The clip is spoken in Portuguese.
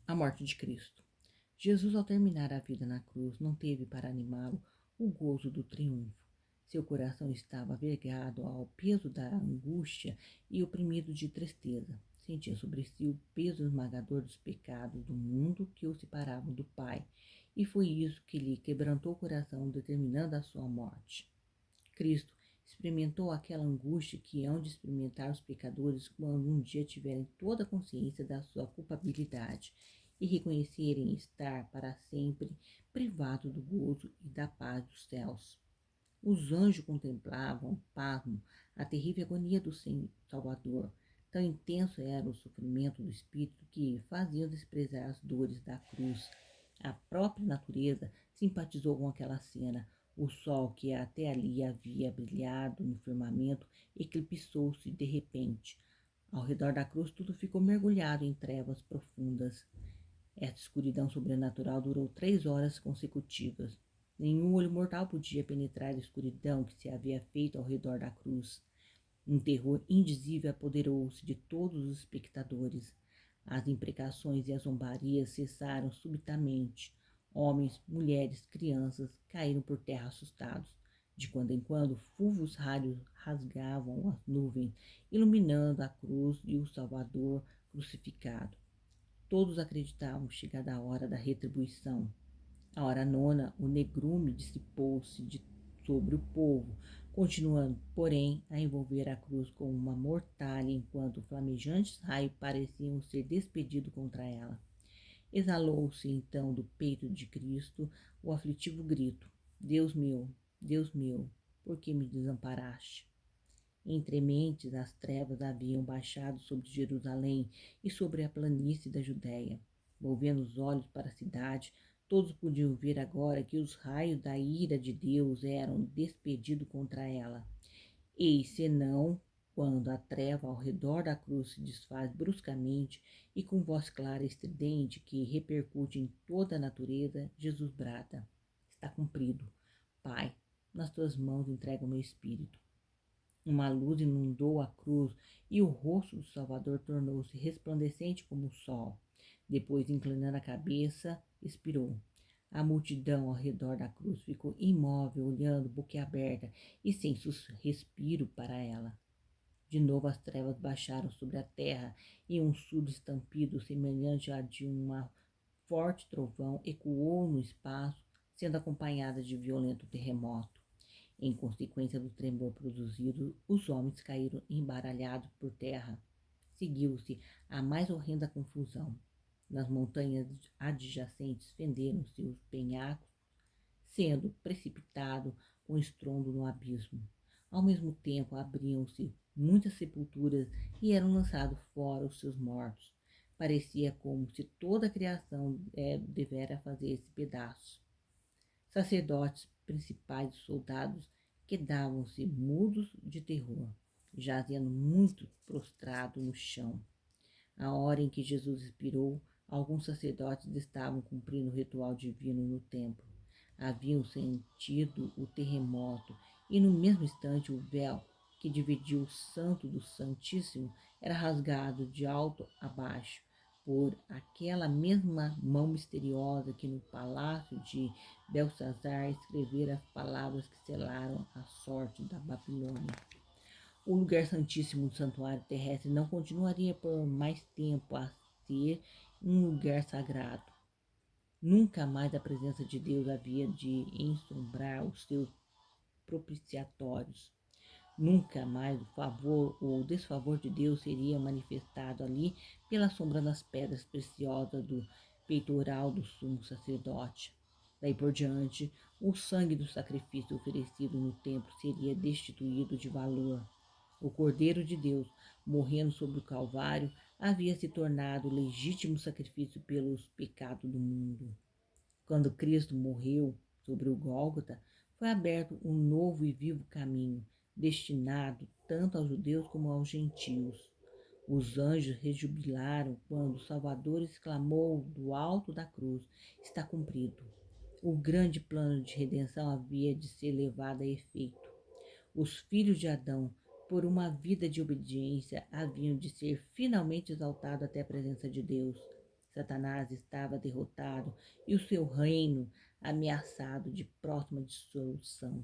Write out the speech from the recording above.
A morte de Cristo. Jesus, ao terminar a vida na cruz, não teve para animá-lo o gozo do triunfo. Seu coração estava vergado ao peso da angústia e oprimido de tristeza. Sentia sobre si o peso esmagador dos pecados do mundo que o separavam do Pai, e foi isso que lhe quebrantou o coração, determinando a sua morte. Cristo experimentou aquela angústia que hão de experimentar os pecadores quando um dia tiverem toda a consciência da sua culpabilidade e reconhecerem estar para sempre privados do gozo e da paz dos céus. Os anjos contemplavam, pasmo, a terrível agonia do Salvador. Tão intenso era o sofrimento do espírito que fazia desprezar as dores da cruz. A própria natureza simpatizou com aquela cena. O sol que até ali havia brilhado no firmamento eclipsou-se de repente. Ao redor da cruz tudo ficou mergulhado em trevas profundas. Esta escuridão sobrenatural durou 3 horas consecutivas. Nenhum olho mortal podia penetrar a escuridão que se havia feito ao redor da cruz. Um terror indizível apoderou-se de todos os espectadores. As imprecações e as zombarias cessaram subitamente. Homens, mulheres, crianças caíram por terra assustados. De quando em quando, fulvos raios rasgavam as nuvens, iluminando a cruz e o Salvador crucificado. Todos acreditavam chegada a hora da retribuição. À hora nona, o negrume dissipou-se sobre o povo, continuando, porém, a envolver a cruz com uma mortalha, enquanto flamejantes raios pareciam ser despedidos contra ela. Exalou-se então do peito de Cristo o aflitivo grito: Deus meu, por que me desamparaste? Entre mentes as trevas haviam baixado sobre Jerusalém e sobre a planície da Judéia. Volvendo os olhos para a cidade, todos podiam ver agora que os raios da ira de Deus eram despedidos contra ela. Eis senão quando a treva ao redor da cruz se desfaz bruscamente e com voz clara e estridente que repercute em toda a natureza, Jesus brada: Está cumprido. Pai, nas tuas mãos entrego o meu espírito. Uma luz inundou a cruz e o rosto do Salvador tornou-se resplandecente como o sol. Depois, inclinando a cabeça, expirou. A multidão ao redor da cruz ficou imóvel, olhando boquiaberta e sem respiro para ela. De novo as trevas baixaram sobre a terra e um surdo estampido, semelhante a de um forte trovão, ecoou no espaço, sendo acompanhada de violento terremoto. Em consequência do tremor produzido, os homens caíram embaralhados por terra. Seguiu-se a mais horrenda confusão. Nas montanhas adjacentes fenderam-se os penhascos, sendo precipitado com estrondo no abismo. Ao mesmo tempo abriam-se muitas sepulturas e eram lançados fora os seus mortos. Parecia como se toda a criação devera fazer esse pedaço. Sacerdotes, principais soldados quedavam-se mudos de terror, jazendo muito prostrado no chão. À hora em que Jesus expirou, alguns sacerdotes estavam cumprindo o ritual divino no templo. Haviam sentido o terremoto e no mesmo instante o véu que dividia o Santo do Santíssimo era rasgado de alto a baixo por aquela mesma mão misteriosa que no palácio de Belsazar escrevera as palavras que selaram a sorte da Babilônia. O lugar santíssimo do santuário terrestre não continuaria por mais tempo a ser um lugar sagrado. Nunca mais a presença de Deus havia de ensombrar os seus propiciatórios. Nunca mais o favor ou o desfavor de Deus seria manifestado ali pela sombra das pedras preciosas do peitoral do sumo sacerdote. Daí por diante, o sangue do sacrifício oferecido no templo seria destituído de valor. O Cordeiro de Deus, morrendo sobre o Calvário, havia se tornado legítimo sacrifício pelos pecados do mundo. Quando Cristo morreu sobre o Gólgota, foi aberto um novo e vivo caminho, destinado tanto aos judeus como aos gentios. Os anjos rejubilaram quando o Salvador exclamou do alto da cruz: Está cumprido. O grande plano de redenção havia de ser levado a efeito. Os filhos de Adão, por uma vida de obediência, haviam de ser finalmente exaltados até a presença de Deus. Satanás estava derrotado e o seu reino ameaçado de próxima dissolução.